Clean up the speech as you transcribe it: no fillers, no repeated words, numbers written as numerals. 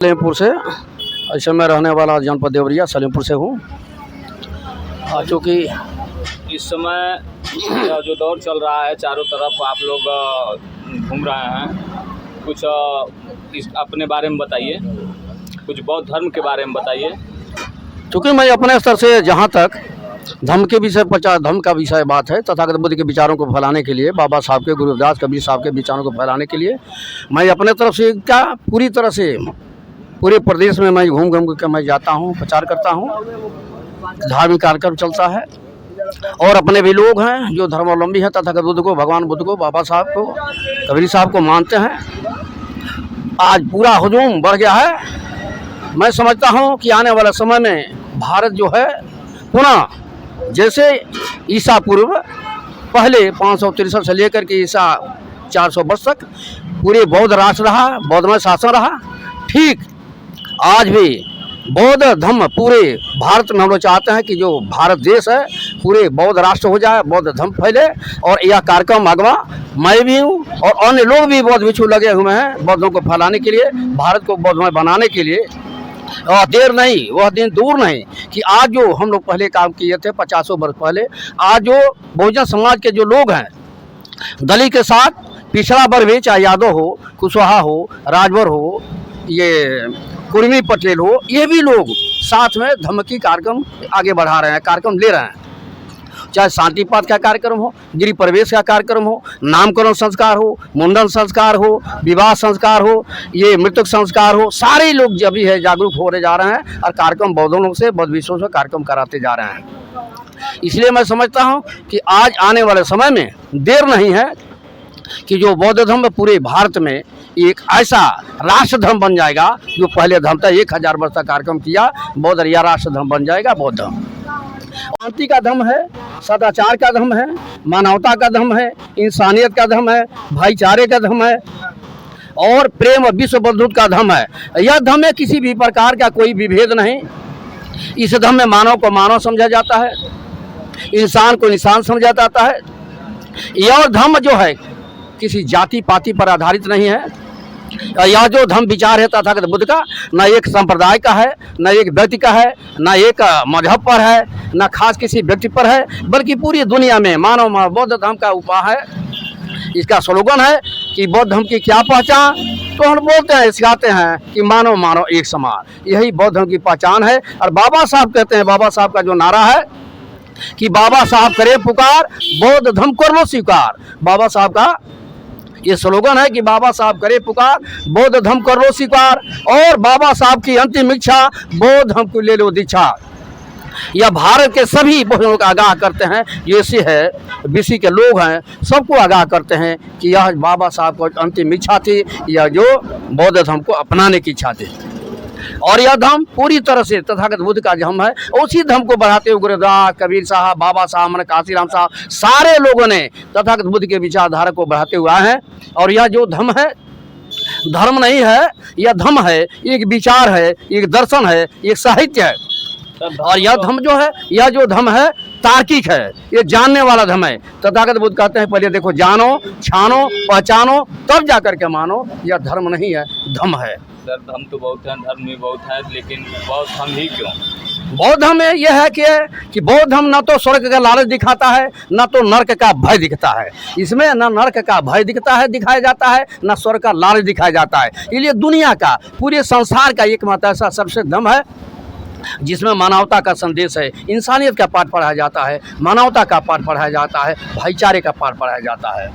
सलेमपुर से। ऐसे मैं रहने वाला जनपद देवरिया सलेमपुर से हूँ। चूँकि इस समय यह जो दौर चल रहा है, चारों तरफ आप लोग घूम रहे हैं, कुछ इस अपने बारे में बताइए, कुछ बौद्ध धर्म के बारे में बताइए। चूँकि मैं अपने स्तर से जहाँ तक धर्म के विषय धर्म का विषय बात है, तथागत बुद्ध के विचारों को फैलाने के लिए, बाबा साहब के, गुरु रविदास कबीर साहब के विचारों को फैलाने के लिए मैं अपने तरफ से क्या पूरी तरह से पूरे प्रदेश में मैं घूम घूम कर मैं जाता हूँ, प्रचार करता हूँ। धार्मिक कार्यक्रम चलता है और अपने भी लोग हैं जो धर्मावलंबी हैं, तथागत बुद्ध को, भगवान बुद्ध को, बाबा साहब को, कबीर साहब को मानते हैं। आज पूरा हुजूम बढ़ गया है। मैं समझता हूँ कि आने वाले समय में भारत जो है पुनः जैसे ईसा पूर्व पहले 563 से लेकर के ईसा 400 वर्ष तक पूरे बौद्ध राष्ट्र रहा, बौद्धमय शासन रहा, ठीक आज भी बौद्ध धर्म पूरे भारत में हम लोग चाहते हैं कि जो भारत देश है पूरे बौद्ध राष्ट्र हो जाए, बौद्ध धर्म फैले। और यह कार्यक्रम अगवा मैं भी हूँ और अन्य लोग भी बौद्ध भिक्षु लगे हुए हैं बौद्धों को फैलाने के लिए, भारत को बौद्धमय बनाने के लिए। और देर नहीं, वह दिन दूर नहीं कि आज जो हम लोग पहले काम किए थे 50 वर्ष पहले, आज जो बहुजन समाज के जो लोग हैं दलित के साथ पिछड़ा वर्ग भी, चाहे यादव हो, कुशवाहा हो, राजभर हो, ये कुर्मी पटेल हो, ये भी लोग साथ में धर्म की कार्यक्रम आगे बढ़ा रहे हैं, कार्यक्रम ले रहे हैं। चाहे शांति पाठ का कार्यक्रम हो, गृह प्रवेश का कार्यक्रम हो, नामकरण संस्कार हो, मुंडन संस्कार हो, विवाह संस्कार हो, ये मृतक संस्कार हो, सारे लोग जब भी है जागरूक हो रहे जा रहे हैं और कार्यक्रम बौद्धों लोग से, बौद्ध विश्वों से कार्यक्रम कराते जा रहे हैं। इसलिए मैं समझता हूँ कि आज आने वाले समय में देर नहीं है कि जो बौद्ध धर्म पूरे भारत में एक ऐसा राष्ट्र धर्म बन जाएगा जो पहले धर्म था, 1000 वर्ष तक कार्यक्रम किया, बौद्ध या राष्ट्र धर्म बन जाएगा। बौद्ध धर्म शांति का धर्म है, सदाचार का धर्म है, मानवता का धर्म है, इंसानियत का धर्म है, भाईचारे का धर्म है और प्रेम और विश्व बंधुत्व का धर्म है। यह धर्म में किसी भी प्रकार का कोई विभेद नहीं। इस धर्म में मानव को मानव समझा जाता है, इंसान को इंसान समझा जाता है। यह धर्म जो है किसी जाति पाति पर आधारित नहीं है। यह जो धर्म विचार है तथागत बुद्ध का, न एक संप्रदाय का है, न एक व्यक्ति का है, न एक मजहब पर है, न खास किसी व्यक्ति पर है, बल्कि पूरी दुनिया में मानव बौद्ध धर्म का उपाय है। इसका स्लोगन है कि बौद्ध धर्म की क्या पहचान, तो हम बोलते हैं, सिखाते हैं कि मानव मानव एक समान, यही बौद्ध धर्म की पहचान है। और बाबा साहब कहते हैं, बाबा साहब का जो नारा है कि बाबा साहब करे पुकार, बौद्ध धर्म कर लो स्वीकार। बाबा साहब का ये स्लोगन है कि बाबा साहब करे पुकार, बौद्ध धर्म कर लो स्वीकार, और बाबा साहब की अंतिम इच्छा, बौद्ध धर्म को ले लो दीक्षा। यह भारत के सभी बौद्धों को आगाह करते हैं, जैसे है बीसी के लोग हैं, सबको आगाह करते हैं कि यह बाबा साहब को अंतिम इच्छा थी, यह जो बौद्ध धर्म को अपनाने की इच्छा थी। और यह धर्म पूरी तरह से तथागत बुद्ध का धर्म है। उसी धर्म को बढ़ाते हुए गुरुदास, कबीर साहब, बाबा साहब, मन काशीराम साहब, सारे लोगों ने तथागत बुद्ध के विचारधारा को बढ़ाते हुए आए हैं। और यह जो धर्म है, धर्म नहीं है, यह धर्म है, एक विचार है, एक दर्शन है, एक साहित्य है। और यह धर्म जो है, यह जो धर्म है तार्किक है, ये जानने वाला धर्म है। तथागत बुद्ध कहते हैं पहले देखो, जानो, छानो, पहचानो, तब जाकर के मानो। यह धर्म नहीं है, धर्म है। सर, धर्म तो बहुत है, धर्म भी बहुत है, लेकिन बौद्ध धर्म ही क्यों? बौद्ध धर्म में यह है कि बौद्ध धर्म न तो स्वर्ग का लालच दिखाता है, न तो नर्क का भय दिखता है। इसमें न नर्क का भय दिखाया जाता है, न स्वर्ग का लालच दिखाया जाता है। इसलिए दुनिया का, पूरे संसार का एकमात्र ऐसा सबसे धर्म है जिसमें मानवता का संदेश है, इंसानियत का पाठ पढ़ाया जाता है, मानवता का पाठ पढ़ाया जाता है, भाईचारे का पाठ पढ़ाया जाता है।